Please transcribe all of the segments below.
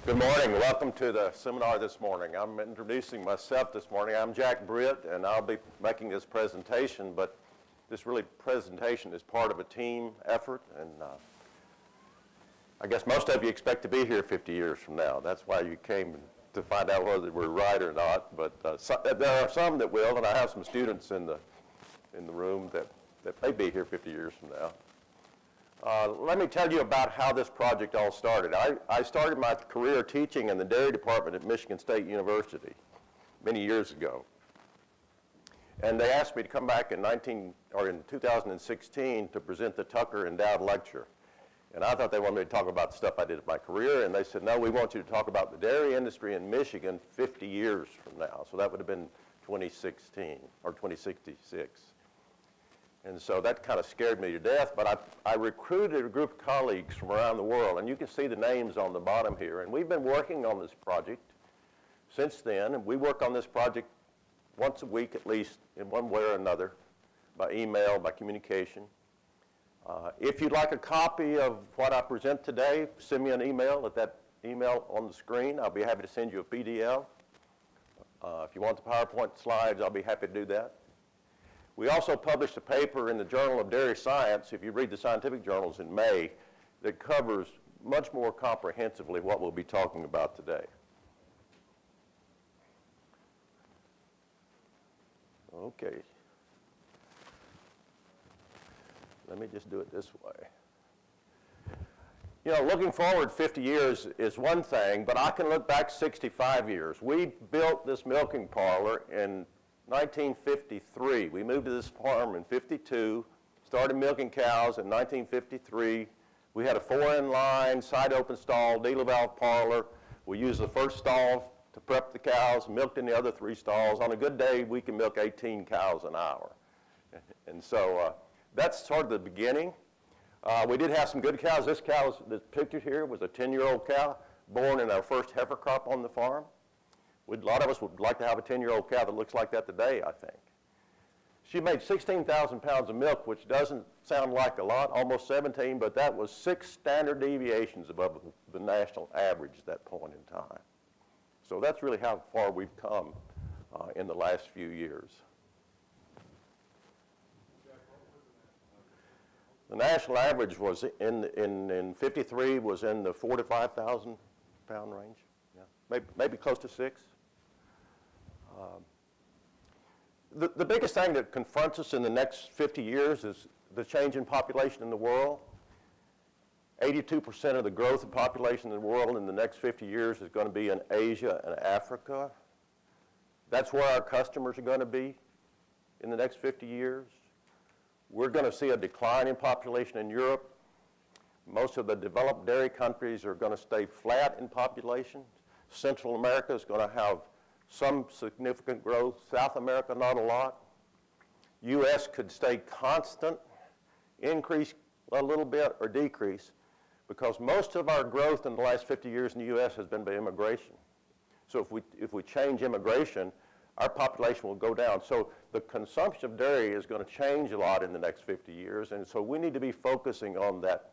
Good morning. Welcome to the seminar this morning. I'm introducing myself this morning. I'm Jack Britt, and I'll be making this presentation, but this really presentation is part of a team effort, and I guess most of you expect to be here 50 years from now. That's why you came to find out whether we're right or not, but there are some that will, and I have some students in the room that may be here 50 years from now. Let me tell you about how this project all started. I started my career teaching in the dairy department at Michigan State University many years ago. And they asked me to come back in 2016 to present the Tucker Endowed Lecture. And I thought they wanted me to talk about the stuff I did in my career, and they said, no, we want you to talk about the dairy industry in Michigan 50 years from now. So that would have been 2016 or 2066. And so that kind of scared me to death, but I recruited a group of colleagues from around the world, and you can see the names on the bottom here. And we've been working on this project since then, and we work on this project once a week at least in one way or another, by email, by communication. If you'd like a copy of what I present today, send me an email at that email on the screen. I'll be happy to send you a PDF. If you want the PowerPoint slides, I'll be happy to do that. We also published a paper in the Journal of Dairy Science, if you read the scientific journals in May, that covers much more comprehensively what we'll be talking about today. Okay. Let me just do it this way. You know, looking forward 50 years is one thing, but I can look back 65 years. We built this milking parlor in 1953. We moved to this farm in 52, started milking cows in 1953. We had a 4-in-line, side open stall, dealer valve parlor. We used the first stall to prep the cows, milked in the other 3 stalls. On a good day, we can milk 18 cows an hour. And so that's sort of the beginning. We did have some good cows. This cow that's pictured here was a 10-year-old cow born in our first heifer crop on the farm. A lot of us would like to have a 10-year-old cow that looks like that today, I think. She made 16,000 pounds of milk, which doesn't sound like a lot, almost 17, but that was 6 standard deviations above the national average at that point in time. So that's really how far we've come in the last few years. The national average was in 53 was in the 4,000 to 5,000 pound range. Yeah, maybe close to 6. The biggest thing that confronts us in the next 50 years is the change in population in the world. 82% of the growth of population in the world in the next 50 years is going to be in Asia and Africa. That's where our customers are going to be in the next 50 years. We're going to see a decline in population in Europe. Most of the developed dairy countries are going to stay flat in population. Central America is going to have some significant growth. South America, not a lot. U.S. could stay constant, increase a little bit, or decrease, because most of our growth in the last 50 years in the U.S. has been by immigration. So if we change immigration, our population will go down. So the consumption of dairy is going to change a lot in the next 50 years, and so we need to be focusing on that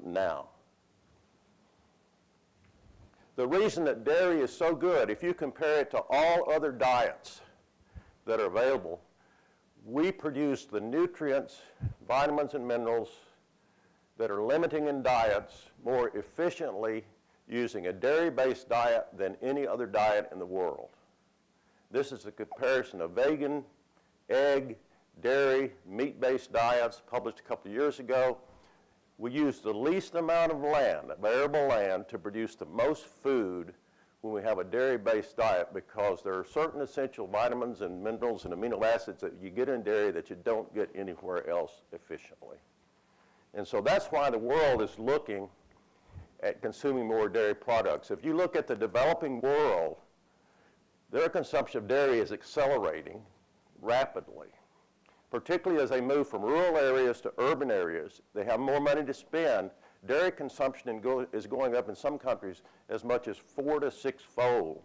now. The reason that dairy is so good, if you compare it to all other diets that are available, we produce the nutrients, vitamins, and minerals that are limiting in diets more efficiently using a dairy-based diet than any other diet in the world. This is a comparison of vegan, egg, dairy, meat-based diets published a couple of years ago. We use the least amount of land, arable land, to produce the most food when we have a dairy-based diet, because there are certain essential vitamins and minerals and amino acids that you get in dairy that you don't get anywhere else efficiently. And so that's why the world is looking at consuming more dairy products. If you look at the developing world, their consumption of dairy is accelerating rapidly, particularly as they move from rural areas to urban areas. They have more money to spend. Dairy consumption is going up in some countries as much as 4 to 6-fold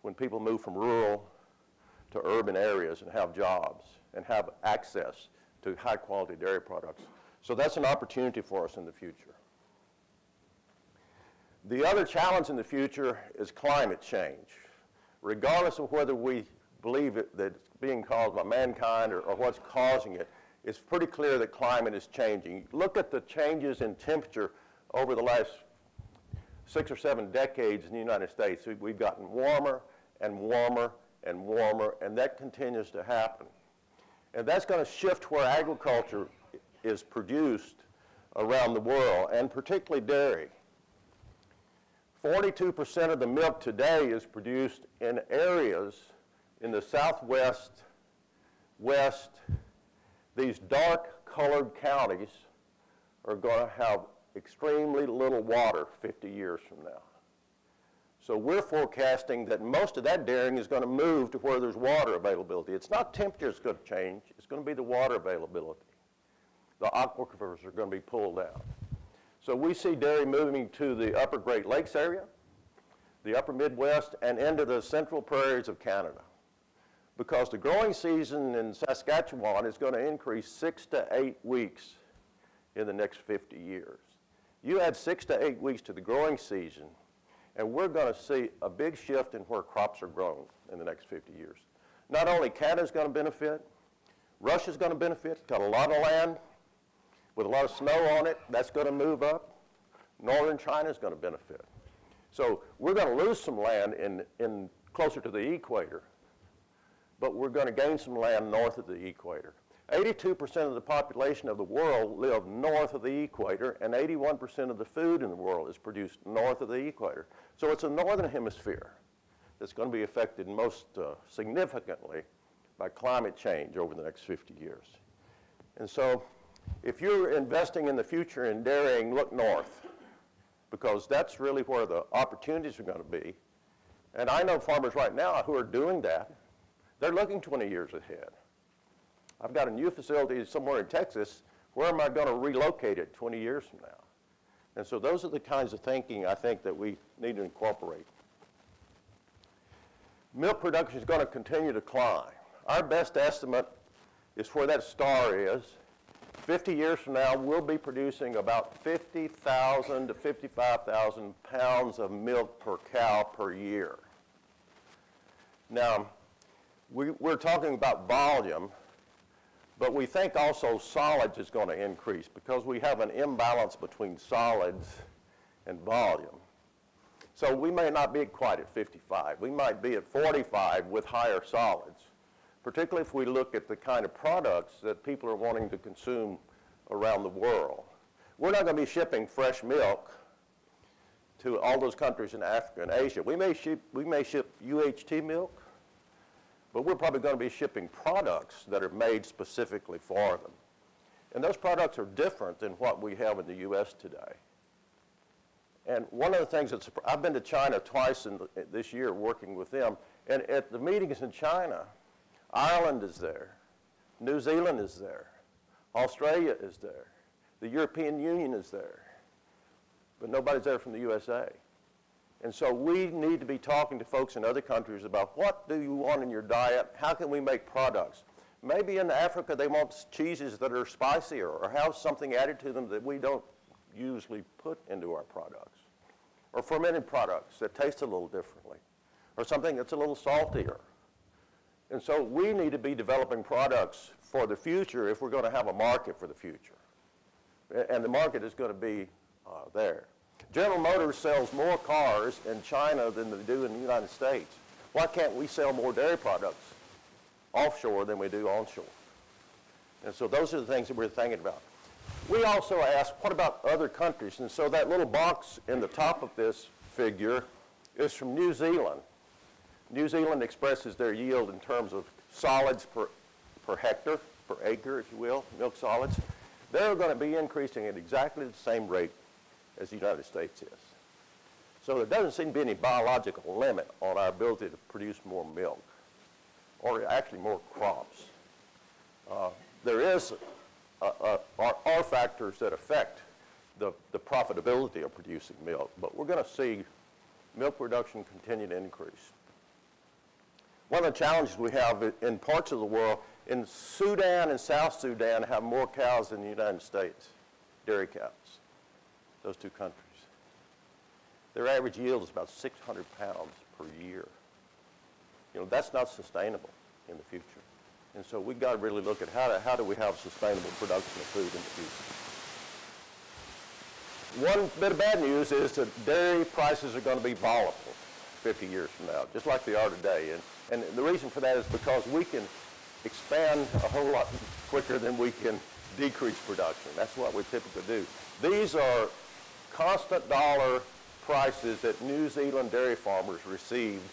when people move from rural to urban areas and have jobs and have access to high-quality dairy products. So that's an opportunity for us in the future. The other challenge in the future is climate change. Regardless of whether we believe that it's being caused by mankind or what's causing it, it's pretty clear that climate is changing. Look at the changes in temperature over the last 6 or 7 decades in the United States. We've gotten warmer and warmer and warmer, and that continues to happen. And that's going to shift where agriculture is produced around the world, and particularly dairy. 42% of the milk today is produced in areas in the southwest, west. These dark-colored counties are going to have extremely little water 50 years from now. So we're forecasting that most of that dairying is going to move to where there's water availability. It's not temperature that's going to change. It's going to be the water availability. The aquifers are going to be pulled out. So we see dairy moving to the upper Great Lakes area, the upper Midwest, and into the central prairies of Canada. Because the growing season in Saskatchewan is going to increase 6 to 8 weeks in the next 50 years. You add 6 to 8 weeks to the growing season, and we're going to see a big shift in where crops are grown in the next 50 years. Not only Canada's going to benefit, Russia's going to benefit. It's got a lot of land with a lot of snow on it. That's going to move up. Northern China's going to benefit. So we're going to lose some land in closer to the equator, but we're going to gain some land north of the equator. 82% of the population of the world live north of the equator, and 81% of the food in the world is produced north of the equator. So it's a northern hemisphere that's going to be affected most significantly by climate change over the next 50 years. And so if you're investing in the future in dairying, look north, because that's really where the opportunities are going to be. And I know farmers right now who are doing that. They're looking 20 years ahead. I've got a new facility somewhere in Texas. Where am I going to relocate it 20 years from now? And so those are the kinds of thinking I think that we need to incorporate. Milk production is going to continue to climb. Our best estimate is where that star is. 50 years from now, we'll be producing about 50,000 to 55,000 pounds of milk per cow per year. Now, we're talking about volume, but we think also solids is going to increase because we have an imbalance between solids and volume. So we may not be quite at 55. We might be at 45 with higher solids, particularly if we look at the kind of products that people are wanting to consume around the world. We're not going to be shipping fresh milk to all those countries in Africa and Asia. We may ship UHT milk, but we're probably going to be shipping products that are made specifically for them. And those products are different than what we have in the U.S. today. And one of the things that's, I've been to China twice this year working with them, and at the meetings in China, Ireland is there, New Zealand is there, Australia is there, the European Union is there, but nobody's there from the USA. And so we need to be talking to folks in other countries about what do you want in your diet, how can we make products. Maybe in Africa they want cheeses that are spicier or have something added to them that we don't usually put into our products, or fermented products that taste a little differently, or something that's a little saltier. And so we need to be developing products for the future if we're going to have a market for the future. And the market is going to be there. General Motors sells more cars in China than they do in the United States. Why can't we sell more dairy products offshore than we do onshore? And so those are the things that we're thinking about. We also asked, what about other countries? And so that little box in the top of this figure is from New Zealand. New Zealand expresses their yield in terms of solids per hectare, per acre, if you will, milk solids. They're going to be increasing at exactly the same rate as the United States is. So there doesn't seem to be any biological limit on our ability to produce more milk, or actually more crops. There are factors that affect the profitability of producing milk, but we're going to see milk production continue to increase. One of the challenges we have in parts of the world, in Sudan and South Sudan have more cows than the United States, dairy cows, those two countries. their average yield is about 600 pounds per year. You know, that's not sustainable in the future. And so we've got to really look at how do we have sustainable production of food in the future. One bit of bad news is that dairy prices are going to be volatile 50 years from now, just like they are today. And the reason for that is because we can expand a whole lot quicker than we can decrease production. That's what we typically do. These are constant dollar prices that New Zealand dairy farmers received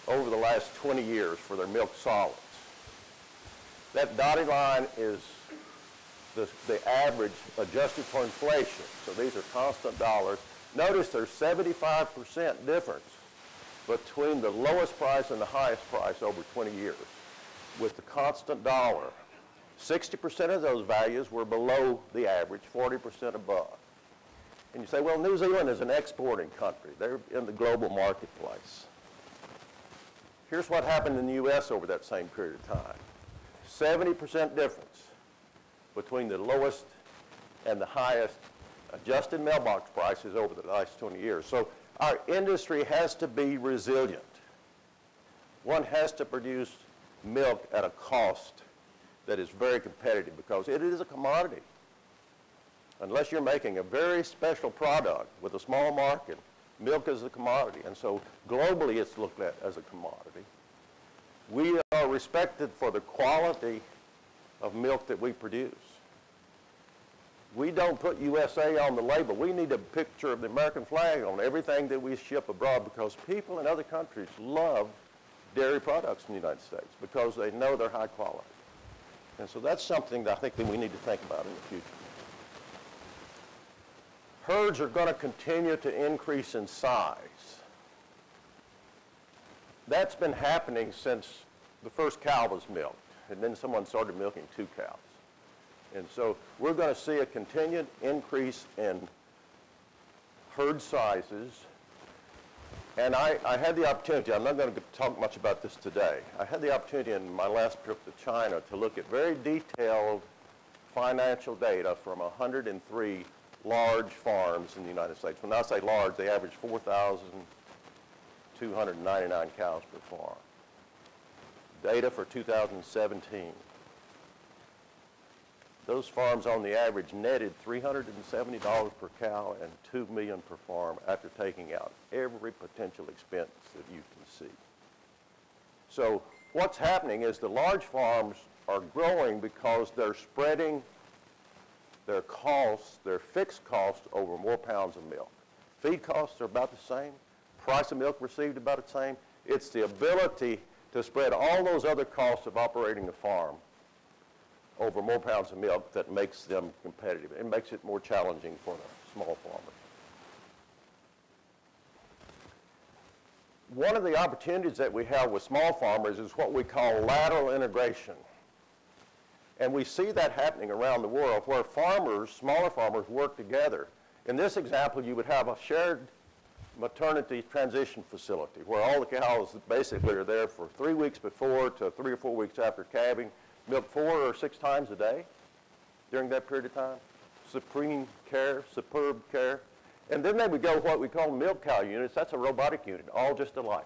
over the last 20 years for their milk solids. That dotted line is the average adjusted for inflation. So these are constant dollars. Notice there's 75% difference between the lowest price and the highest price over 20 years with the constant dollar. 60% of those values were below the average, 40% above. And you say, well, New Zealand is an exporting country. They're in the global marketplace. Here's what happened in the U.S. over that same period of time. 70% difference between the lowest and the highest adjusted mailbox prices over the last 20 years. So our industry has to be resilient. One has to produce milk at a cost that is very competitive because it is a commodity. Unless you're making a very special product with a small market, milk is a commodity. And so globally it's looked at as a commodity. We are respected for the quality of milk that we produce. We don't put USA on the label. We need a picture of the American flag on everything that we ship abroad because people in other countries love dairy products in the United States because they know they're high quality. And so that's something that I think that we need to think about in the future. Herds are going to continue to increase in size. That's been happening since the first cow was milked, and then someone started milking 2 cows. And so we're going to see a continued increase in herd sizes. And I had the opportunity, I'm not going to talk much about this today, I had the opportunity in my last trip to China to look at very detailed financial data from 103 large farms in the United States. When I say large, they average 4,299 cows per farm. Data for 2017. Those farms on the average netted $370 per cow and $2 million per farm after taking out every potential expense that you can see. So what's happening is the large farms are growing because they're spreading their costs, their fixed costs over more pounds of milk. Feed costs are about the same. Price of milk received about the same. It's the ability to spread all those other costs of operating a farm over more pounds of milk that makes them competitive. It makes it more challenging for the small farmers. One of the opportunities that we have with small farmers is what we call lateral integration. And we see that happening around the world where farmers, smaller farmers, work together. In this example, you would have a shared maternity transition facility where all the cows basically are there for 3 weeks before to 3 or 4 weeks after calving, milk 4 or 6 times a day during that period of time. Supreme care, superb care. And then they would go what we call milk cow units. That's a robotic unit, all just alike.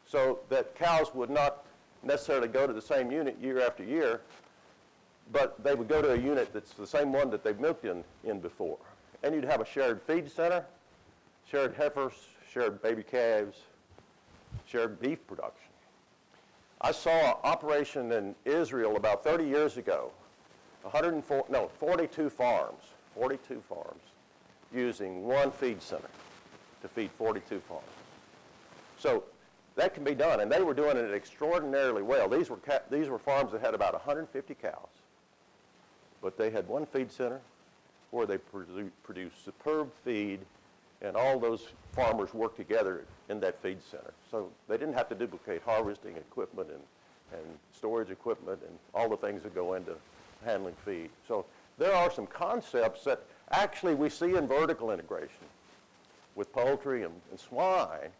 So that cows would not necessarily go to the same unit year after year, but they would go to a unit that's the same one that they've milked in before. And you'd have a shared feed center, shared heifers, shared baby calves, shared beef production. I saw an operation in Israel about 30 years ago, 42 farms using one feed center to feed 42 farms. So that can be done, and they were doing it extraordinarily well. These were farms that had about 150 cows, but they had one feed center where they produced superb feed, and all those farmers worked together in that feed center. So they didn't have to duplicate harvesting equipment and storage equipment and all the things that go into handling feed. So there are some concepts that actually we see in vertical integration with poultry and swine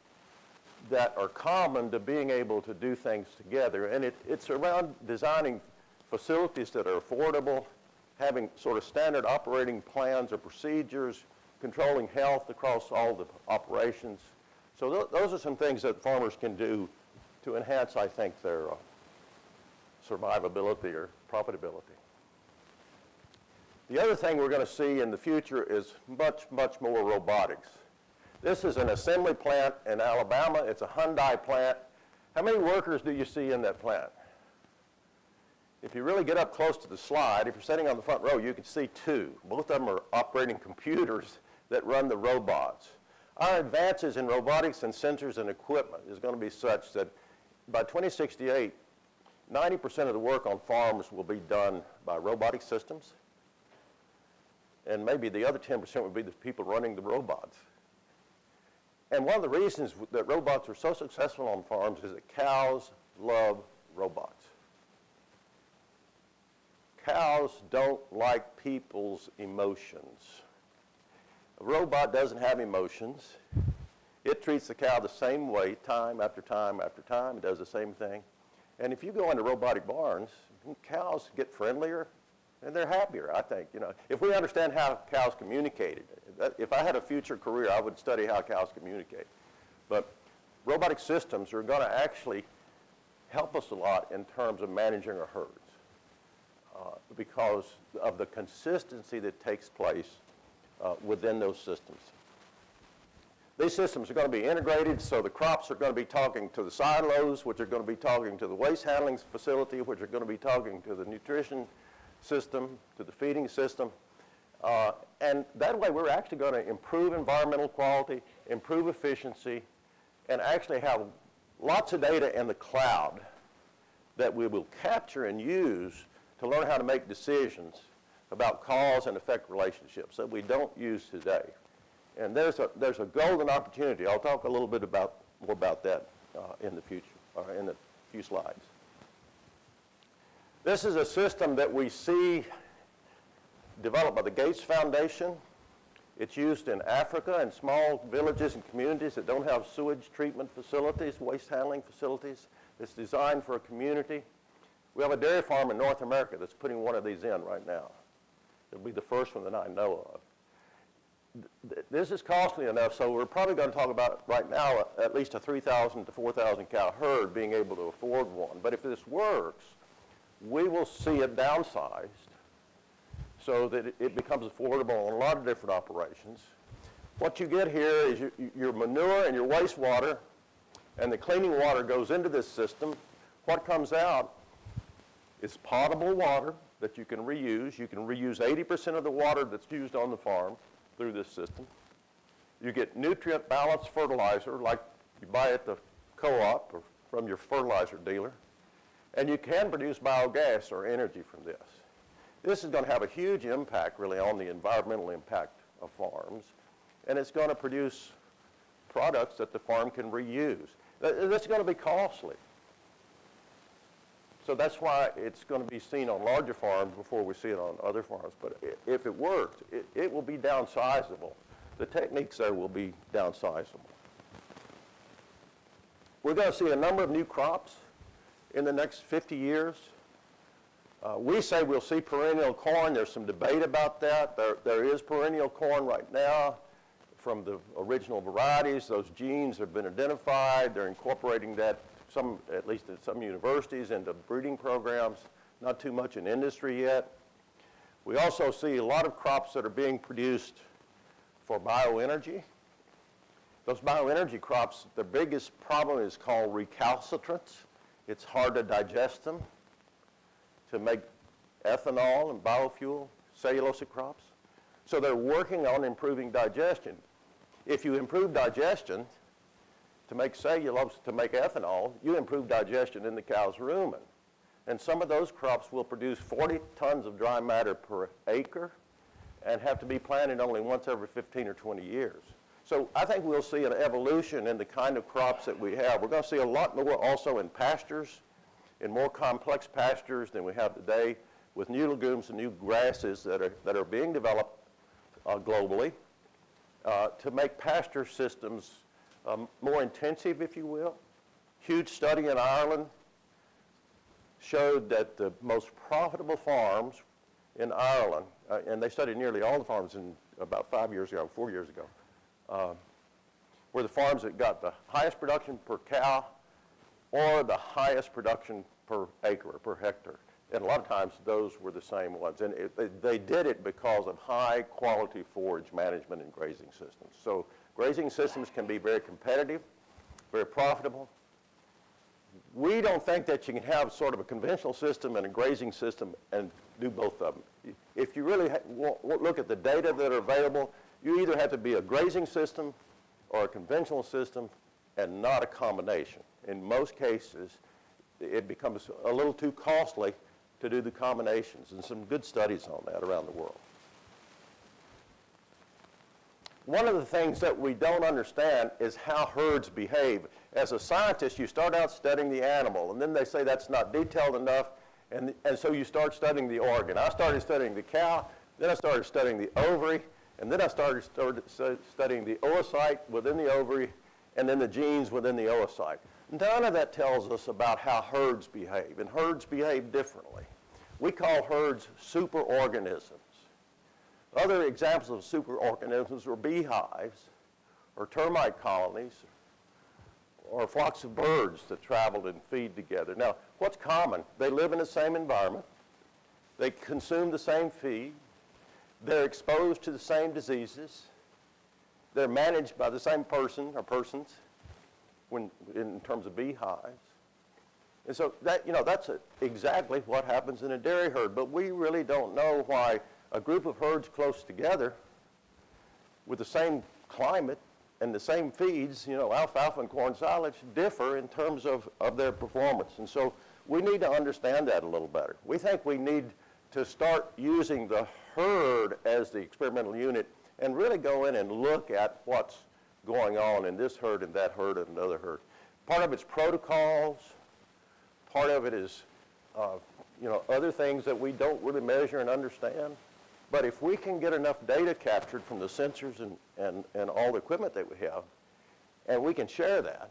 that are common to being able to do things together. And it's around designing facilities that are affordable, having sort of standard operating plans or procedures, controlling health across all the operations. So those are some things that farmers can do to enhance, I think, their survivability or profitability. The other thing we're going to see in the future is much, much more robotics. This is an assembly plant in Alabama. It's a Hyundai plant. How many workers do you see in that plant? If you really get up close to the slide, if you're sitting on the front row, you can see two. Both of them are operating computers that run the robots. Our advances in robotics and sensors and equipment is going to be such that by 2068, 90% of the work on farms will be done by robotic systems, and maybe the other 10% would be the people running the robots. And one of the reasons that robots are so successful on farms is that cows love robots. Cows don't like people's emotions. A robot doesn't have emotions. It treats the cow the same way time after time after time. It does the same thing. And if you go into robotic barns, cows get friendlier and they're happier, I think. You know, if we understand how cows communicate, if I had a future career, I would study how cows communicate. But robotic systems are going to actually help us a lot in terms of managing our herds because of the consistency that takes place within those systems. These systems are going to be integrated, so the crops are going to be talking to the silos, which are going to be talking to the waste handling facility, which are going to be talking to the nutrition system, to the feeding system. And that way we're actually going to improve environmental quality, improve efficiency, and actually have lots of data in the cloud that we will capture and use to learn how to make decisions about cause and effect relationships that we don't use today. And there's a golden opportunity. I'll talk a little bit more about that in the future, or in a few slides. This is a system that we see developed by the Gates Foundation. It's used in Africa in small villages and communities that don't have sewage treatment facilities, waste handling facilities. It's designed for a community. We have a dairy farm in North America that's putting one of these in right now. It'll be the first one that I know of. This is costly enough, so we're probably going to talk about right now at least a 3,000 to 4,000 cow herd being able to afford one. But if this works, we will see it downsized so that it becomes affordable on a lot of different operations. What you get here is your manure and your wastewater, and the cleaning water goes into this system. What comes out is potable water that you can reuse. You can reuse 80% of the water that's used on the farm through this system. You get nutrient balanced fertilizer like you buy at the co-op or from your fertilizer dealer. And you can produce biogas or energy from this. This is going to have a huge impact really on the environmental impact of farms. And it's going to produce products that the farm can reuse. That's going to be costly. So that's why it's going to be seen on larger farms before we see it on other farms. But if it works, it will be downsizable. The techniques there will be downsizable. We're going to see a number of new crops in the next 50 years. We say we'll see perennial corn. There's some debate about that. There is perennial corn right now from the original varieties. Those genes have been identified. They're incorporating that, at least at some universities, into breeding programs. Not too much in industry yet. We also see a lot of crops that are being produced for bioenergy. Those bioenergy crops, the biggest problem is called recalcitrants. It's hard to digest them to make ethanol and biofuel, cellulosic crops. So they're working on improving digestion. If you improve digestion to make cellulose, to make ethanol, you improve digestion in the cow's rumen. And some of those crops will produce 40 tons of dry matter per acre and have to be planted only once every 15 or 20 years. So I think we'll see an evolution in the kind of crops that we have. We're going to see a lot more also in pastures, in more complex pastures than we have today, with new legumes and new grasses that are being developed globally to make pasture systems more intensive, if you will. Huge study in Ireland showed that the most profitable farms in Ireland, and they studied nearly all the farms about 4 years ago, were the farms that got the highest production per cow or the highest production per acre or per hectare. And a lot of times those were the same ones. And they did it because of high quality forage management and grazing systems. So grazing systems can be very competitive, very profitable. We don't think that you can have sort of a conventional system and a grazing system and do both of them. If you really look at the data that are available, you either have to be a grazing system or a conventional system and not a combination. In most cases, it becomes a little too costly to do the combinations, and some good studies on that around the world. One of the things that we don't understand is how herds behave. As a scientist, you start out studying the animal, and then they say that's not detailed enough, and so you start studying the organ. I started studying the cow, then I started studying the ovary, and then I started studying the oocyte within the ovary, and then the genes within the oocyte. None of that tells us about how herds behave, and herds behave differently. We call herds superorganisms. Other examples of superorganisms are beehives, or termite colonies, or flocks of birds that travel and feed together. Now, what's common? They live in the same environment. They consume the same feed. They're exposed to the same diseases. They're managed by the same person or persons in terms of beehives. And so that, that's exactly what happens in a dairy herd. But we really don't know why a group of herds close together with the same climate and the same feeds, alfalfa and corn silage, differ in terms of their performance. And so we need to understand that a little better. We think we need to start using the herd as the experimental unit and really go in and look at what's going on in this herd and that herd and another herd. Part of it's protocols. Part of it is, other things that we don't really measure and understand. But if we can get enough data captured from the sensors and all the equipment that we have, and we can share that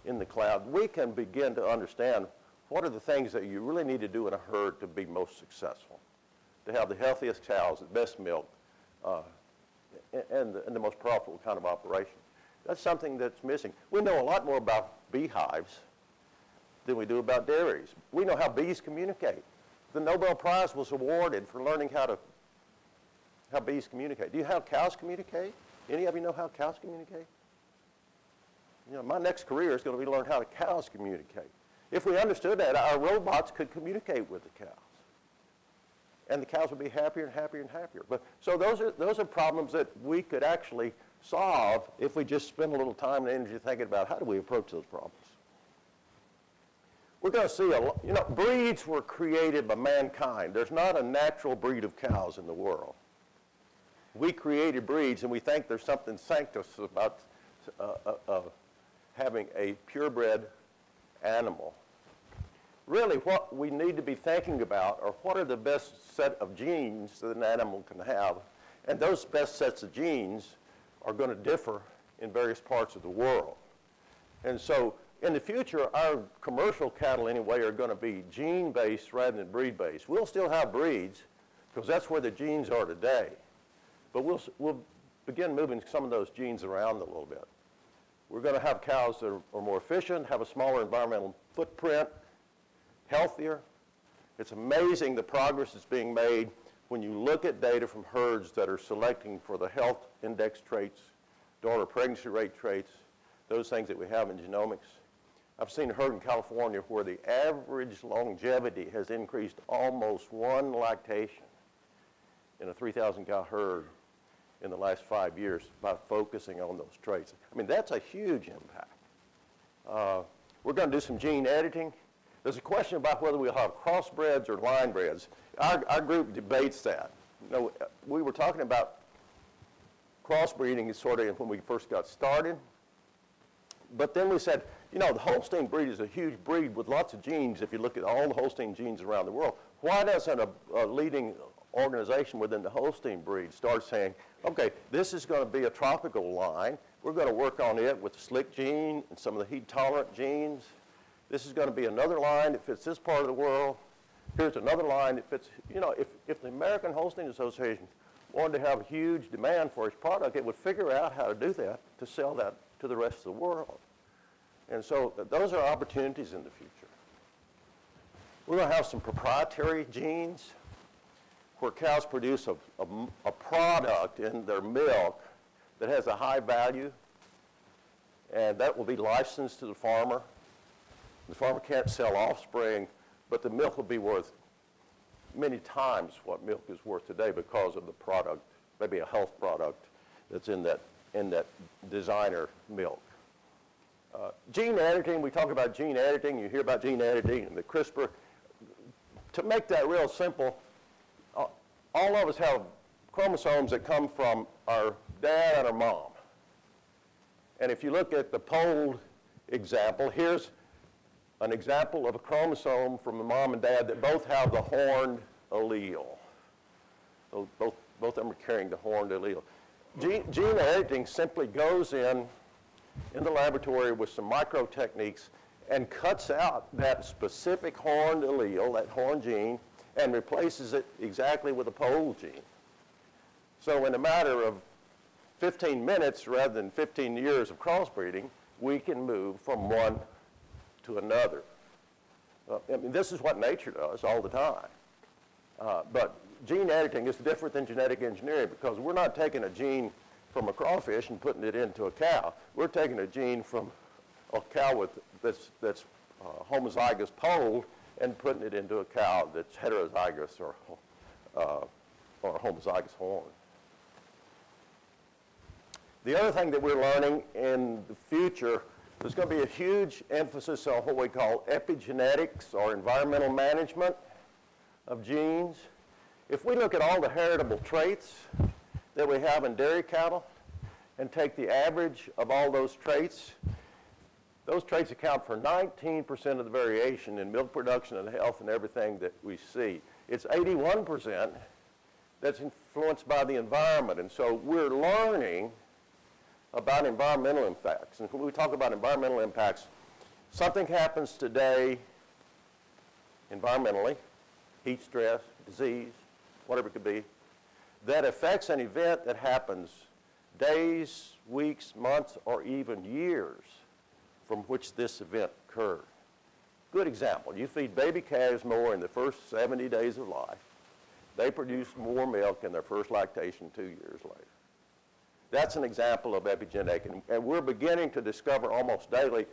in the cloud, we can begin to understand what are the things that you really need to do in a herd to be most successful, to have the healthiest cows, the best milk, and the most profitable kind of operation. That's something that's missing. We know a lot more about beehives than we do about dairies. We know how bees communicate. The Nobel Prize was awarded for learning how bees communicate. Do you know how cows communicate? Any of you know how cows communicate? My next career is going to be learn how the cows communicate. If we understood that, our robots could communicate with the cows. And the cows would be happier and happier and happier. But so those are problems that we could actually solve if we just spend a little time and energy thinking about how do we approach those problems. We're going to see breeds were created by mankind. There's not a natural breed of cows in the world. We created breeds, and we think there's something sanctimonious about having a purebred animal. Really, what we need to be thinking about are what are the best set of genes that an animal can have, and those best sets of genes are going to differ in various parts of the world. And so in the future, our commercial cattle anyway are going to be gene-based rather than breed-based. We'll still have breeds because that's where the genes are today, but we'll begin moving some of those genes around a little bit. We're going to have cows that are more efficient, have a smaller environmental footprint, healthier. It's amazing the progress that's being made when you look at data from herds that are selecting for the health index traits, daughter pregnancy rate traits, those things that we have in genomics. I've seen a herd in California where the average longevity has increased almost 1 lactation in a 3,000 cow herd in the last 5 years by focusing on those traits. I mean, that's a huge impact. We're going to do some gene editing. There's a question about whether we'll have crossbreds or linebreds. Our group debates that. We were talking about crossbreeding sort of when we first got started. But then we said, the Holstein breed is a huge breed with lots of genes if you look at all the Holstein genes around the world. Why doesn't a leading organization within the Holstein breed start saying, okay, this is going to be a tropical line. We're going to work on it with the slick gene and some of the heat-tolerant genes. This is going to be another line that fits this part of the world. Here's another line that fits, if the American Holstein Association wanted to have a huge demand for its product, it would figure out how to do that to sell that to the rest of the world. And so those are opportunities in the future. We're going to have some proprietary genes where cows produce a product in their milk that has a high value, and that will be licensed to the farmer. The farmer can't sell offspring, but the milk will be worth many times what milk is worth today because of the product, maybe a health product that's in that designer milk. Gene editing, we talk about gene editing, you hear about gene editing and the CRISPR. To make that real simple, all of us have chromosomes that come from our dad and our mom. And if you look at the polled example, here's an example of a chromosome from the mom and dad that both have the horned allele. So both of them are carrying the horned allele. Gene editing simply goes in the laboratory with some micro techniques and cuts out that specific horned allele, that horned gene, and replaces it exactly with a polled gene. So in a matter of 15 minutes rather than 15 years of crossbreeding, we can move from one to another. I mean, this is what nature does all the time. But gene editing is different than genetic engineering because we're not taking a gene from a crawfish and putting it into a cow. We're taking a gene from a cow that's homozygous polled and putting it into a cow that's heterozygous or homozygous horn. The other thing that we're learning in the future, there's going to be a huge emphasis on what we call epigenetics or environmental management of genes. If we look at all the heritable traits that we have in dairy cattle and take the average of all those traits account for 19% of the variation in milk production and health and everything that we see. It's 81% that's influenced by the environment. And so we're learning about environmental impacts. And when we talk about environmental impacts, something happens today environmentally, heat stress, disease, whatever it could be, that affects an event that happens days, weeks, months, or even years from which this event occurred. Good example, you feed baby calves more in the first 70 days of life. They produce more milk in their first lactation 2 years later. That's an example of epigenetic, and we're beginning to discover almost daily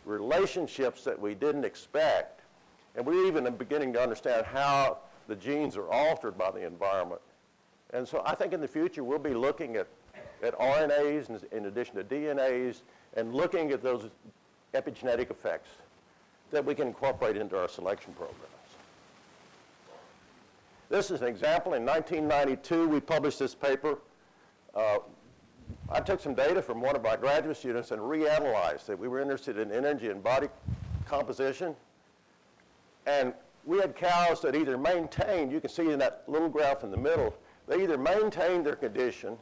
relationships that we didn't expect, and we're even beginning to understand how the genes are altered by the environment. And so I think in the future we'll be looking at RNAs in addition to DNAs and looking at those epigenetic effects that we can incorporate into our selection programs. This is an example. In 1992, we published this paper. I took some data from one of my graduate students and reanalyzed it. We were interested in energy and body composition. And we had cows that either maintained, you can see in that little graph in the middle, they either maintained their condition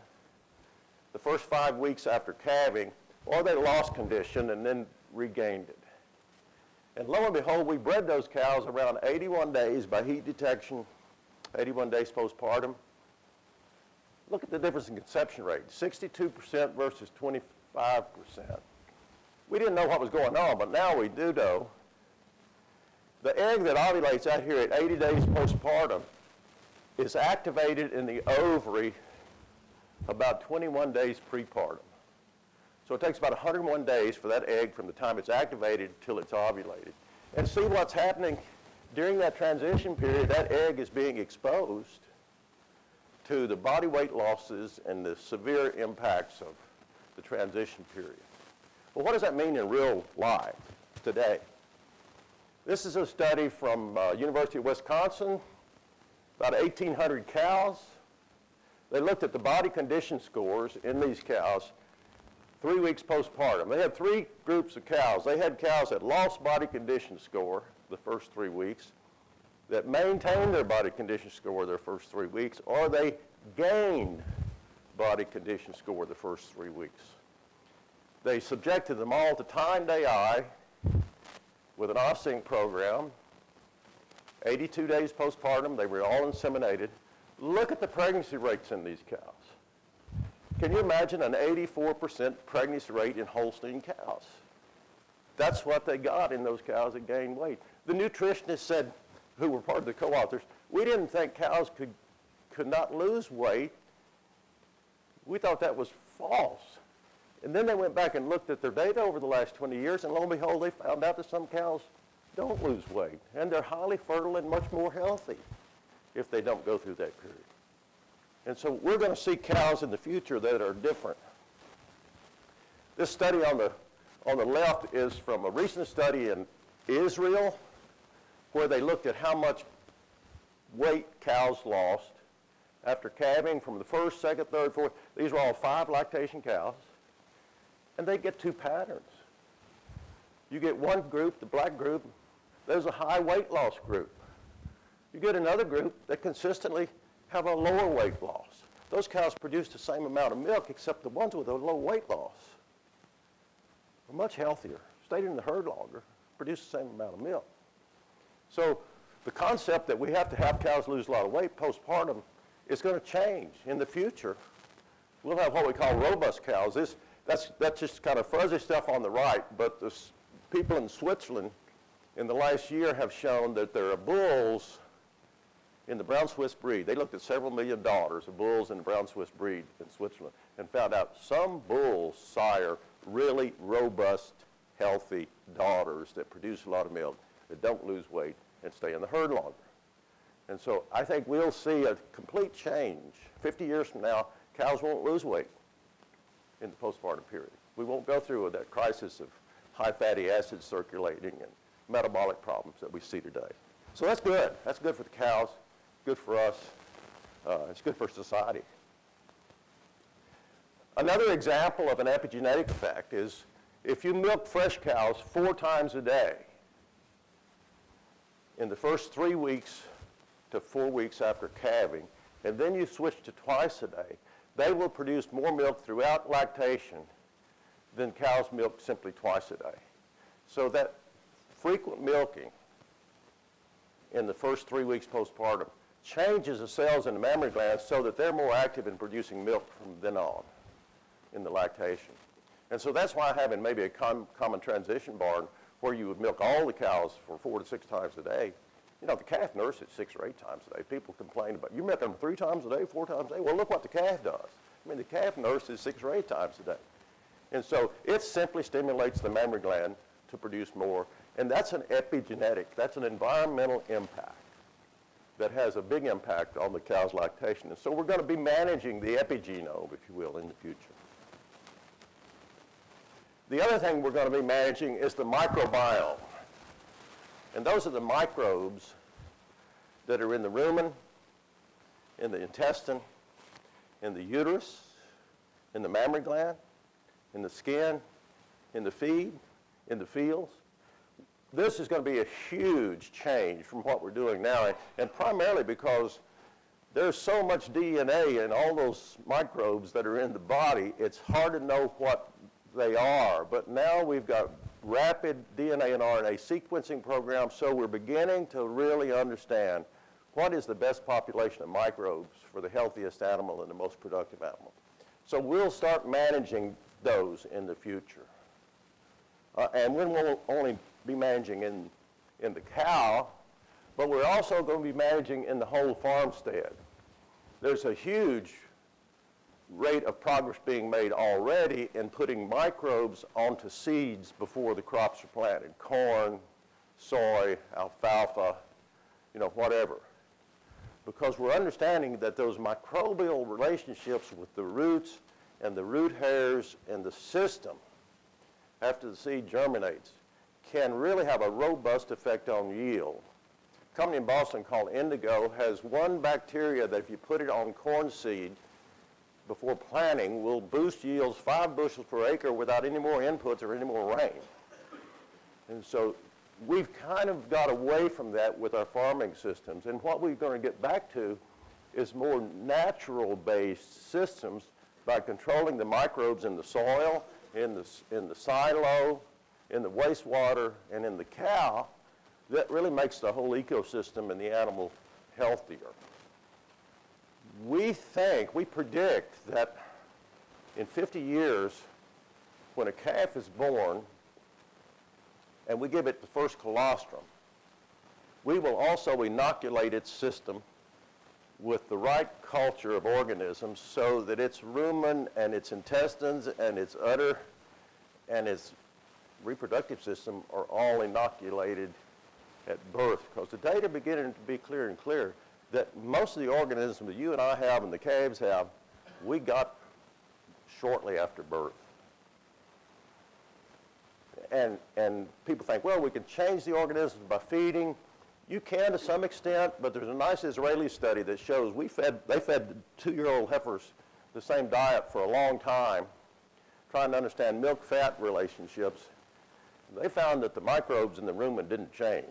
the first 5 weeks after calving, or they lost condition and then regained it. And lo and behold, we bred those cows around 81 days by heat detection, 81 days postpartum. Look at the difference in conception rate, 62% versus 25%. We didn't know what was going on, but now we do know. The egg that ovulates out here at 80 days postpartum is activated in the ovary about 21 days prepartum. So it takes about 101 days for that egg from the time it's activated till it's ovulated. And see what's happening during that transition period, that egg is being exposed to the body weight losses and the severe impacts of the transition period. Well, what does that mean in real life today? This is a study from University of Wisconsin, about 1,800 cows. They looked at the body condition scores in these cows 3 weeks postpartum. They had 3 groups of cows. They had cows that lost body condition score the first 3 weeks, that maintained their body condition score their first 3 weeks, or they gained body condition score the first 3 weeks. They subjected them all to timed AI with an off-sync program. 82 days postpartum, they were all inseminated. Look at the pregnancy rates in these cows. Can you imagine an 84% pregnancy rate in Holstein cows? That's what they got in those cows that gained weight. The nutritionists said, who were part of the co-authors, we didn't think cows could not lose weight. We thought that was false. And then they went back and looked at their data over the last 20 years, and lo and behold, they found out that some cows don't lose weight, and they're highly fertile and much more healthy if they don't go through that period. And so we're going to see cows in the future that are different. This study on the left is from a recent study in Israel, where they looked at how much weight cows lost after calving from the first, second, third, fourth. These are all 5 lactation cows. And they get 2 patterns. You get one group, the black group, there's a high weight loss group. You get another group that consistently have a lower weight loss. Those cows produce the same amount of milk, except the ones with a low weight loss are much healthier, stayed in the herd longer, produce the same amount of milk. So the concept that we have to have cows lose a lot of weight postpartum is going to change in the future. We'll have what we call robust cows. That's just kind of fuzzy stuff on the right, but the people in Switzerland in the last year have shown that there are bulls in the brown Swiss breed. They looked at several million daughters of bulls in the brown Swiss breed in Switzerland and found out some bulls sire really robust, healthy daughters that produce a lot of milk, that don't lose weight and stay in the herd longer. And so I think we'll see a complete change. 50 years from now, cows won't lose weight in the postpartum period. We won't go through that crisis of high fatty acids circulating and metabolic problems that we see today. So that's good. That's good for the cows, good for us. It's good for society. Another example of an epigenetic effect is if you milk fresh cows 4 times a day in the first 3 weeks to 4 weeks after calving, and then you switch to twice a day, they will produce more milk throughout lactation than cows milk simply twice a day. So that frequent milking in the first 3 weeks postpartum changes the cells in the mammary glands so that they're more active in producing milk from then on in the lactation. And so that's why having maybe a common transition barn where you would milk all the cows for 4 to 6 times a day. You know, the calf nurses 6 or 8 times a day. People complain about, you milk them 3 times a day, 4 times a day? Well, look what the calf does. I mean, the calf nurses 6 or 8 times a day. And so it simply stimulates the mammary gland to produce more. And that's an epigenetic, that's an environmental impact that has a big impact on the cow's lactation. And so we're going to be managing the epigenome, if you will, in the future. The other thing we're going to be managing is the microbiome. And those are the microbes that are in the rumen, in the intestine, in the uterus, in the mammary gland, in the skin, in the feed, in the fields. This is going to be a huge change from what we're doing now, and primarily because there's so much DNA in all those microbes that are in the body, it's hard to know what they are. But now we've got rapid DNA and RNA sequencing programs, so we're beginning to really understand what is the best population of microbes for the healthiest animal and the most productive animal. So we'll start managing those in the future. And we won't only be managing in the cow, but we're also going to be managing in the whole farmstead. There's a huge rate of progress being made already in putting microbes onto seeds before the crops are planted. Corn, soy, alfalfa, you know, whatever. Because we're understanding that those microbial relationships with the roots and the root hairs and the system after the seed germinates can really have a robust effect on yield. A company in Boston called Indigo has one bacteria that if you put it on corn seed before planting will boost yields 5 bushels per acre without any more inputs or any more rain. And so we've kind of got away from that with our farming systems. And what we're going to get back to is more natural-based systems by controlling the microbes in the soil, in the silo, in the wastewater, and in the cow. That really makes the whole ecosystem and the animal healthier. we predict that in 50 years, when a calf is born and we give it the first colostrum, we will also inoculate its system with the right culture of organisms so that its rumen and its intestines and its udder and its reproductive system are all inoculated at birth, because the data are beginning to be clearer and clearer that most of the organisms that you and I have and the calves have, we got shortly after birth. And people think, well, we can change the organisms by feeding. You can to some extent, but there's a nice Israeli study that shows they fed 2-year-old heifers the same diet for a long time, trying to understand milk-fat relationships. They found that the microbes in the rumen didn't change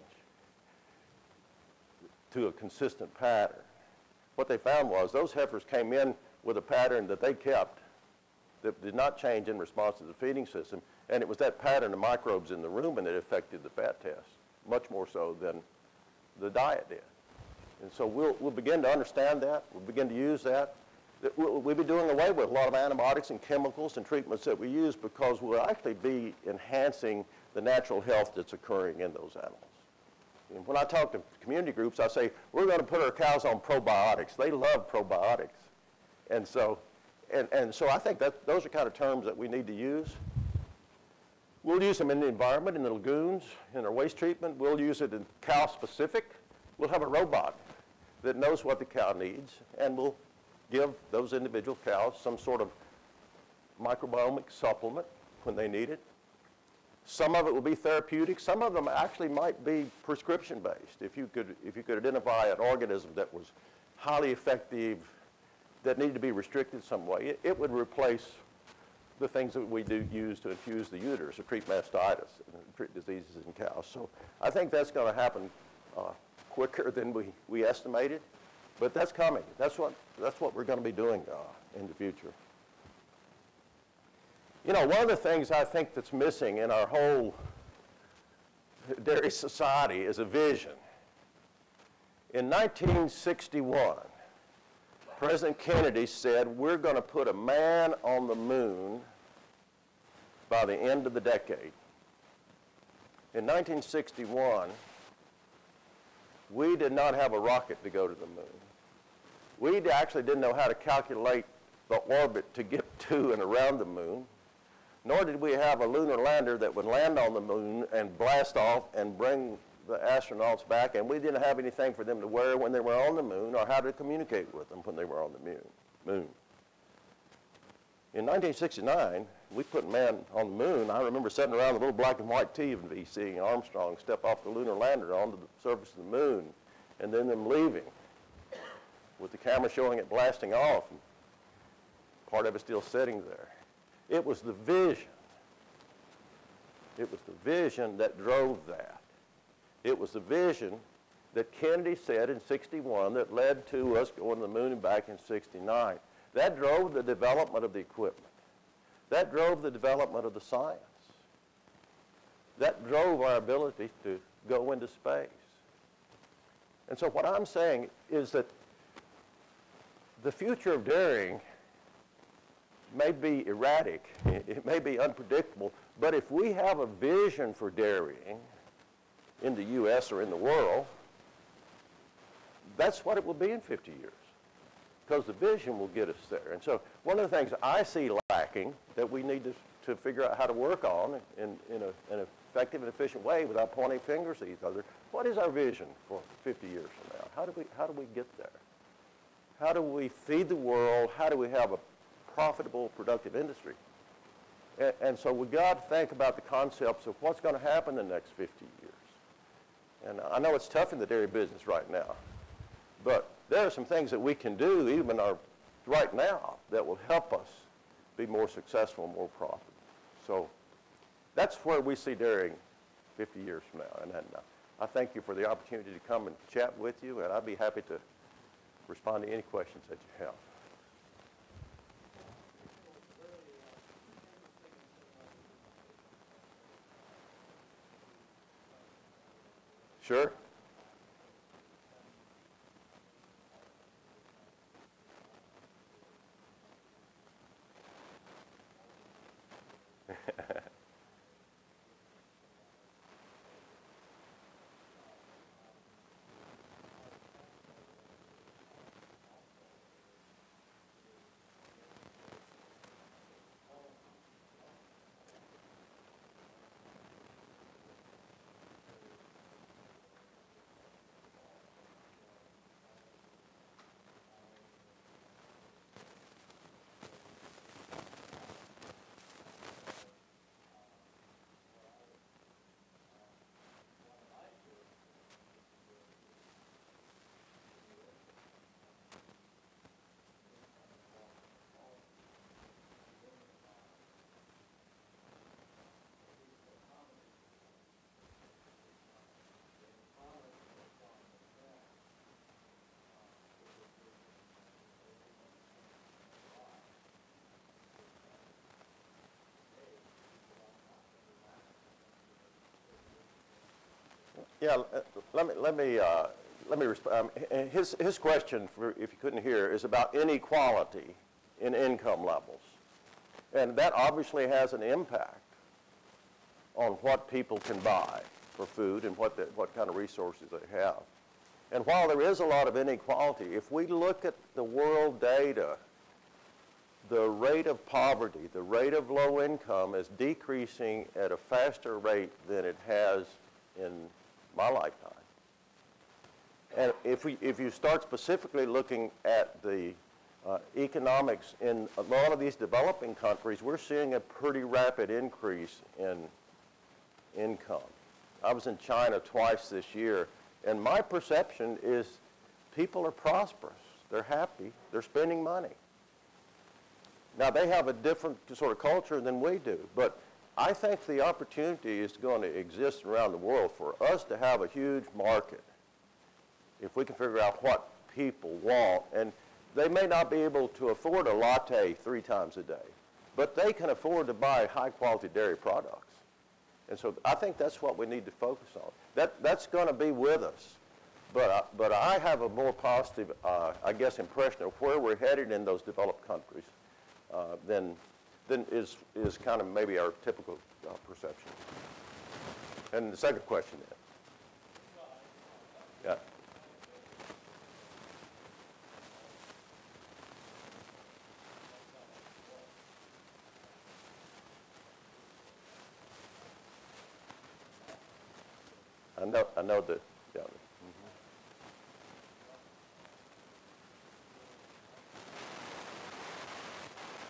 to a consistent pattern. What they found was those heifers came in with a pattern that they kept that did not change in response to the feeding system, and it was that pattern of microbes in the rumen that affected the fat test, much more so than the diet did. And so we'll begin to understand that. We'll begin to use that. We'll be doing away with a lot of antibiotics and chemicals and treatments that we use, because we'll actually be enhancing the natural health that's occurring in those animals. And when I talk to community groups, I say, we're going to put our cows on probiotics. They love probiotics. And so I think that those are kind of terms that we need to use. We'll use them in the environment, in the lagoons, in our waste treatment. We'll use it in cow-specific. We'll have a robot that knows what the cow needs, and we'll give those individual cows some sort of microbiomic supplement when they need it. Some of it will be therapeutic. Some of them actually might be prescription-based. If you could identify an organism that was highly effective, that needed to be restricted some way, it would replace the things that we do use to infuse the uterus, to treat mastitis, and treat diseases in cows. So I think that's going to happen quicker than we estimated, but that's coming. That's what we're going to be doing in the future. You know, one of the things I think that's missing in our whole dairy society is a vision. In 1961, President Kennedy said, we're going to put a man on the moon by the end of the decade. In 1961, we did not have a rocket to go to the moon. We actually didn't know how to calculate the orbit to get to and around the moon, nor did we have a lunar lander that would land on the moon and blast off and bring the astronauts back, and we didn't have anything for them to wear when they were on the moon or how to communicate with them when they were on the moon. In 1969, we put man on the moon. I remember sitting around the little black and white TV seeing Armstrong step off the lunar lander onto the surface of the moon, and then them leaving with the camera showing it blasting off, and part of it still sitting there. It was the vision. It was the vision that drove that. It was the vision that Kennedy said in 61 that led to us going to the moon and back in 69. That drove the development of the equipment. That drove the development of the science. That drove our ability to go into space. And so what I'm saying is that the future of dairying may be erratic, it may be unpredictable, but if we have a vision for dairying in the U.S. or in the world, that's what it will be in 50 years, because the vision will get us there. And so one of the things I see lacking that we need to figure out how to work on in an effective and efficient way without pointing fingers at each other, what is our vision for 50 years from now? How do we get there? How do we feed the world? How do we have a profitable, productive industry? And so we've got to think about the concepts of what's going to happen in the next 50 years. And I know it's tough in the dairy business right now, but there are some things that we can do even right now that will help us be more successful and more profitable. So that's where we see dairying 50 years from now. And I thank you for the opportunity to come and chat with you, and I'd be happy to respond to any questions that you have. Sure. Yeah, let me respond. His question, if you couldn't hear, is about inequality in income levels. And that obviously has an impact on what people can buy for food and what kind of resources they have. And while there is a lot of inequality, if we look at the world data, the rate of poverty, the rate of low income is decreasing at a faster rate than it has in my lifetime. And if you start specifically looking at the economics in a lot of these developing countries, we're seeing a pretty rapid increase in income. I was in China twice this year, and my perception is people are prosperous. They're happy. They're spending money. Now, they have a different sort of culture than we do, but I think the opportunity is going to exist around the world for us to have a huge market if we can figure out what people want. And they may not be able to afford a latte 3 times a day, but they can afford to buy high-quality dairy products. And so I think that's what we need to focus on. That's going to be with us. But I have a more positive, I guess, impression of where we're headed in those developed countries than is kind of maybe our typical perception. And the second question then. Yeah. I know that, yeah.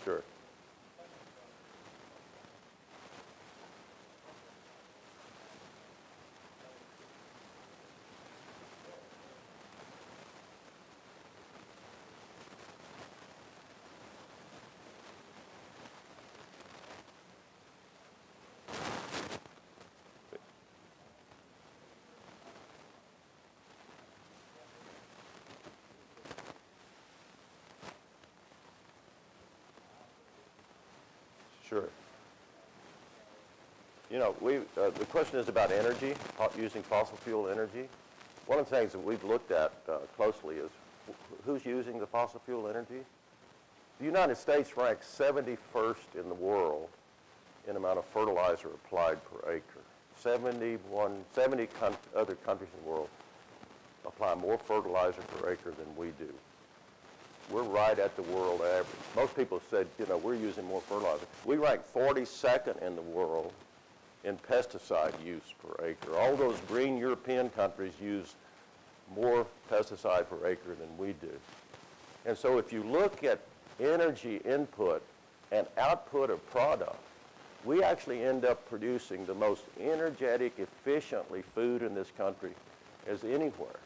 Sure. Sure. You know, the question is about energy, using fossil fuel energy. One of the things that we've looked at closely is who's using the fossil fuel energy. The United States ranks 71st in the world in amount of fertilizer applied per acre. 70 other countries in the world apply more fertilizer per acre than we do. We're right at the world average. Most people said, you know, we're using more fertilizer. We rank 42nd in the world in pesticide use per acre. All those green European countries use more pesticide per acre than we do. And so if you look at energy input and output of product, we actually end up producing the most energetic, efficiently food in this country as anywhere.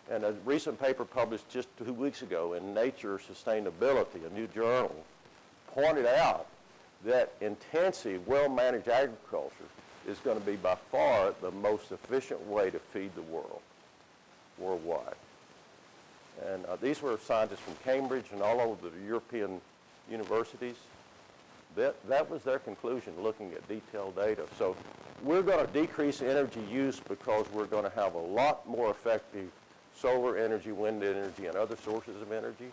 And a recent paper published just 2 weeks ago in Nature Sustainability, a new journal, pointed out that intensive, well-managed agriculture is going to be by far the most efficient way to feed the world worldwide. And these were scientists from Cambridge and all over the European universities. That was their conclusion, looking at detailed data. So we're going to decrease energy use because we're going to have a lot more effective solar energy, wind energy, and other sources of energy.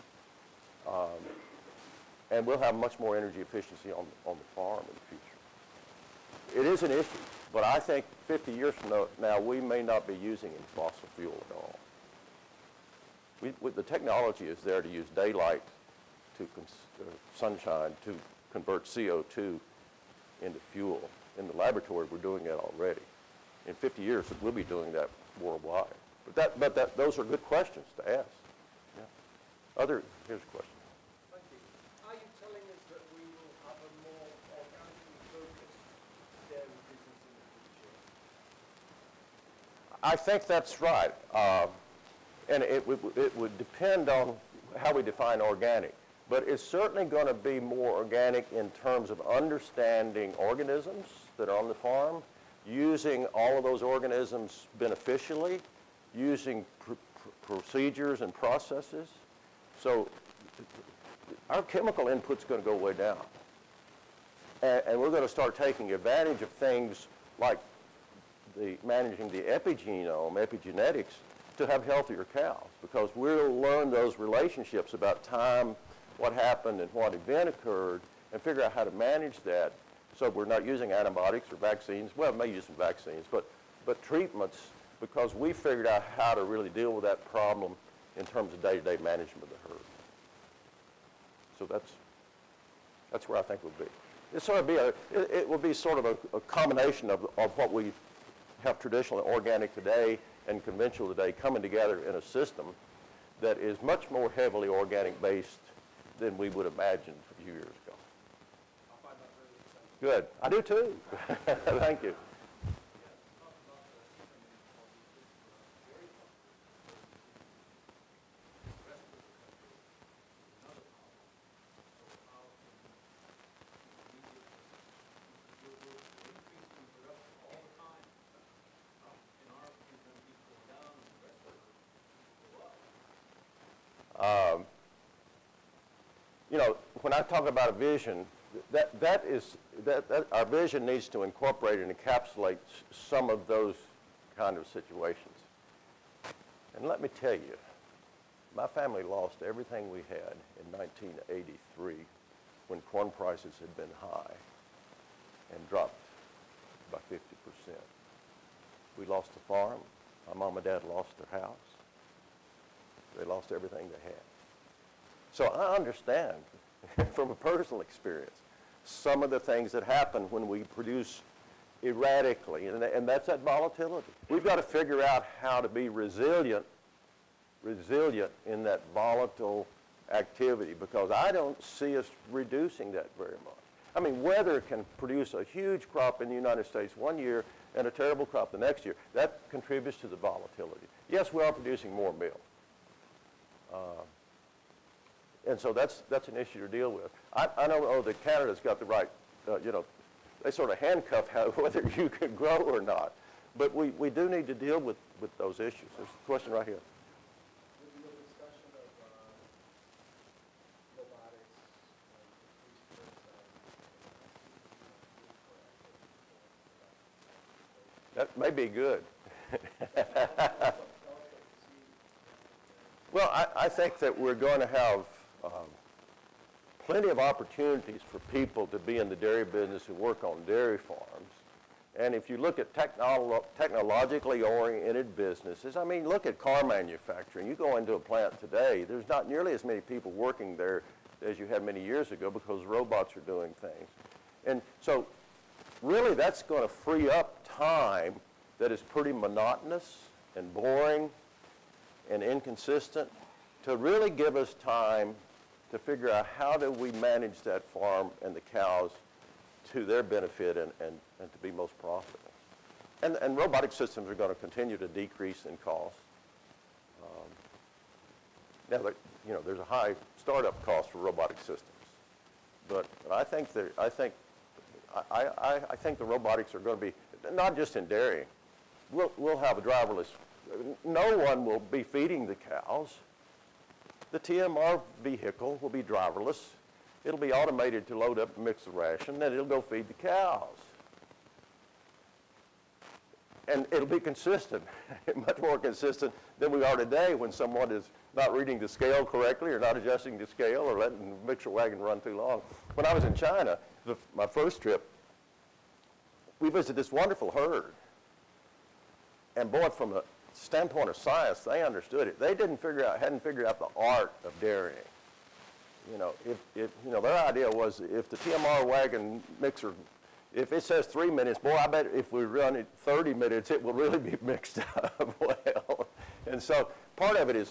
And we'll have much more energy efficiency on the farm in the future. It is an issue, but I think 50 years from now, we may not be using any fossil fuel at all. The technology is there to use daylight to sunshine to convert CO2 into fuel. In the laboratory, we're doing that already. In 50 years, we'll be doing that worldwide. But those are good questions to ask. Yeah. Here's a question. Thank you. Are you telling us that we will have a more organically focused dairy business in the future? I think that's right. And it would depend on how we define organic. But it's certainly going to be more organic in terms of understanding organisms that are on the farm, using all of those organisms beneficially, using procedures and processes. So our chemical input's going to go way down. And we're going to start taking advantage of things like managing the epigenome, epigenetics, to have healthier cows, because we'll learn those relationships about time, what happened and what event occurred, and figure out how to manage that so we're not using antibiotics or vaccines. Well, we may use some vaccines, but treatments, because we figured out how to really deal with that problem in terms of day-to-day management of the herd. So that's where I think we'll be. It will be sort of a combination of what we have traditionally organic today and conventional today coming together in a system that is much more heavily organic based than we would imagine a few years ago. I find that really exciting. Good. I do too. Thank you. You know, when I talk about a vision, that our vision needs to incorporate and encapsulate some of those kind of situations. And let me tell you, my family lost everything we had in 1983 when corn prices had been high and dropped by 50%. We lost the farm. My mom and dad lost their house. They lost everything they had. So I understand from a personal experience some of the things that happen when we produce erratically, and that's that volatility. We've got to figure out how to be resilient in that volatile activity, because I don't see us reducing that very much. I mean, weather can produce a huge crop in the United States one year and a terrible crop the next year. That contributes to the volatility. Yes, we are producing more milk. And so that's an issue to deal with. I don't know that Canada's got the right, you know, they sort of handcuff whether you can grow or not. But we do need to deal with those issues. There's a question right here. With your discussion of robotics and That may be good. Well, I think that we're going to have plenty of opportunities for people to be in the dairy business who work on dairy farms. And if you look at technologically oriented businesses, I mean, look at car manufacturing. You go into a plant today, there's not nearly as many people working there as you had many years ago because robots are doing things. And so really that's going to free up time that is pretty monotonous and boring and inconsistent to really give us time to figure out how do we manage that farm and the cows to their benefit and to be most profitable. And robotic systems are going to continue to decrease in cost. Now, you know, there's a high startup cost for robotic systems, but I think the robotics are going to be not just in dairy. We'll have a driverless. No one will be feeding the cows. The TMR vehicle will be driverless. It'll be automated to load up and mix the ration, then it'll go feed the cows. And it'll be consistent, much more consistent than we are today when someone is not reading the scale correctly or not adjusting the scale or letting the mixer wagon run too long. When I was in China, my first trip, we visited this wonderful herd. And boy, from a standpoint of science, they understood it. They hadn't figured out the art of dairying. You know, if their idea was if the TMR wagon mixer, if it says 3 minutes, boy, I bet if we run it 30 minutes, it will really be mixed up well. And so part of it is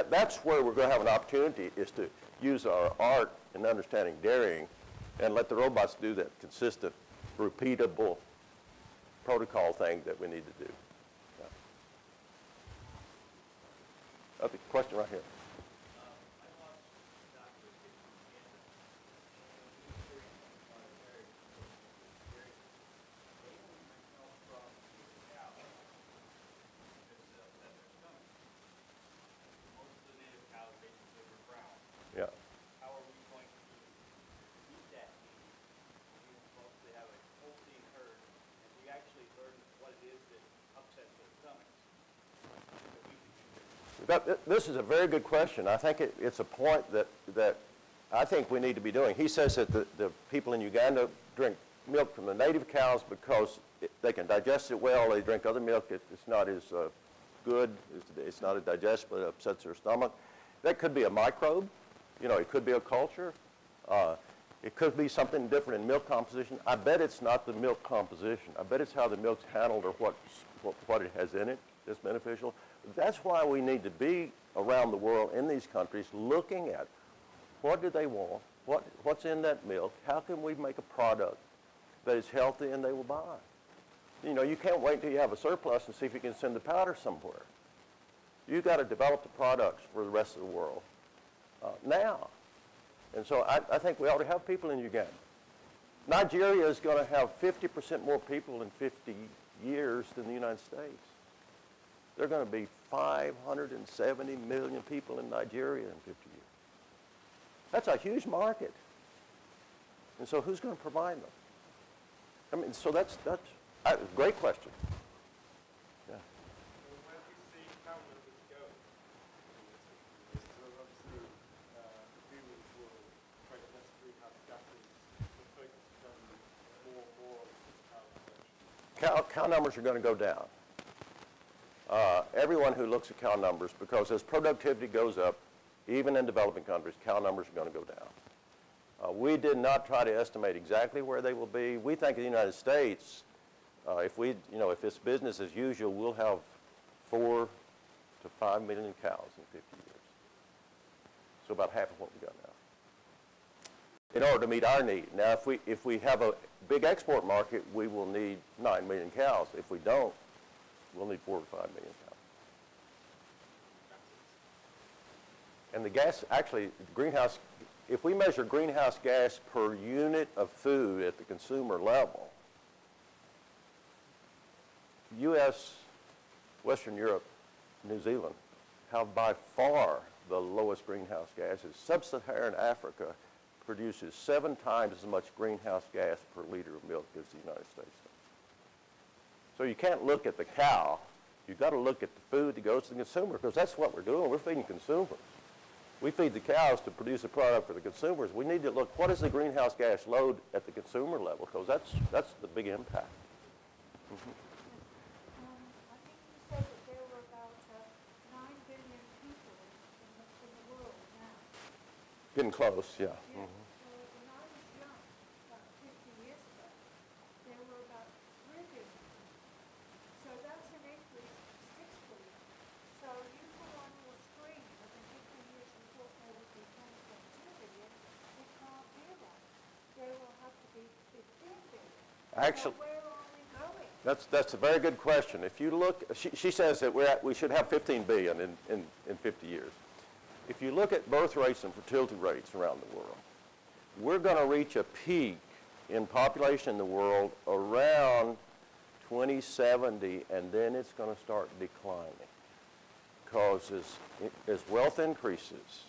that's where we're going to have an opportunity is to use our art in understanding dairying and let the robots do that consistent, repeatable protocol thing that we need to do. Okay, question right here. Yeah. How are we going to meet that need? We mostly have a whole clean herd, and we actually learn what it is that This is a very good question. I think it's a point that I think we need to be doing. He says that the people in Uganda drink milk from the native cows because they can digest it well. They drink other milk. It's not as good. It's not as digestible. It upsets their stomach. That could be a microbe. You know, it could be a culture. It could be something different in milk composition. I bet it's not the milk composition. I bet it's how the milk's handled or what it has in it that's beneficial. That's why we need to be around the world in these countries looking at what do they want, what's in that milk, how can we make a product that is healthy and they will buy. You know, you can't wait until you have a surplus and see if you can send the powder somewhere. You've got to develop the products for the rest of the world now. And so I think we ought to have people in Uganda. Nigeria is going to have 50% more people in 50 years than the United States. There are going to be 570 million people in Nigeria in 50 years. That's a huge market. And so who's going to provide them? I mean, so that's a great question. Yeah. Well, where do you see how numbers go? So obviously, humans will create less greenhouse gases. The focus is on more and more cow production. Cow numbers are going to go down. Everyone who looks at cow numbers, because as productivity goes up, even in developing countries, cow numbers are going to go down. We did not try to estimate exactly where they will be. We think in the United States, if it's business as usual, we'll have 4 to 5 million cows in 50 years. So about half of what we got now. In order to meet our need. Now, if we have a big export market, we will need 9 million cows. If we don't, we'll need 4 to 5 million cows. And the gas, actually, greenhouse, if we measure greenhouse gas per unit of food at the consumer level, U.S., Western Europe, New Zealand have by far the lowest greenhouse gases. Sub-Saharan Africa produces 7 times as much greenhouse gas per liter of milk as the United States does. So you can't look at the cow. You've got to look at the food that goes to the consumer, because that's what we're doing. We're feeding consumers. We feed the cows to produce a product for the consumers. We need to look, what is the greenhouse gas load at the consumer level, because that's the big impact. Mm-hmm. I think you said that there were about 9 billion people in the world now. Getting close, yeah. Yeah. Mm-hmm. When I was young, about 50 years ago, there were about 3 billion. So that's an increase of 6 billion. So you put on your screen that in 50 years you thought there would be 10.2 billion. It can't be that. There will have to be 15 billion. Actually, so where are we going? that's a very good question. If you look, she says that we should have 15 billion in 50 years. If you look at birth rates and fertility rates around the world, we're going to reach a peak in population in the world around 2070, and then it's going to start declining. Because as wealth increases,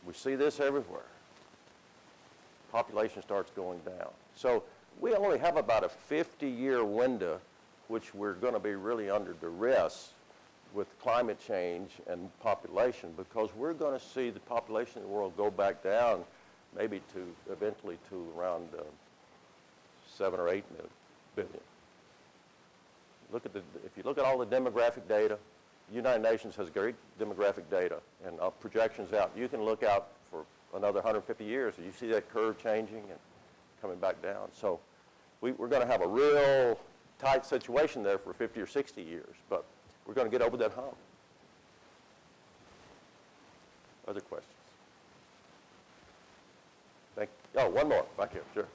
we see this everywhere, population starts going down. So we only have about a 50-year window, which we're going to be really under duress with climate change and population, because we're going to see the population in the world go back down maybe eventually to around 7 or 8 billion. If you look at all the demographic data, the United Nations has great demographic data and projections out. You can look out for another 150 years and you see that curve changing and coming back down. So we're going to have a real tight situation there for 50 or 60 years, but we're going to get over that hump. Other questions? Oh, one more, back here, sure.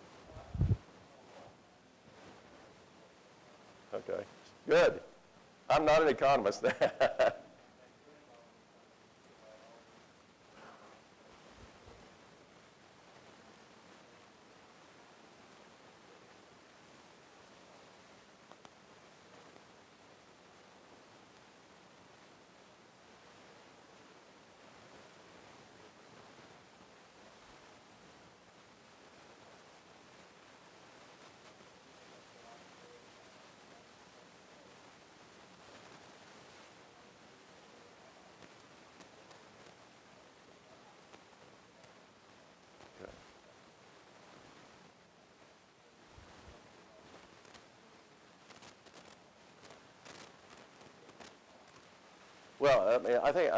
Okay, good. I'm not an economist. Well, I mean, I think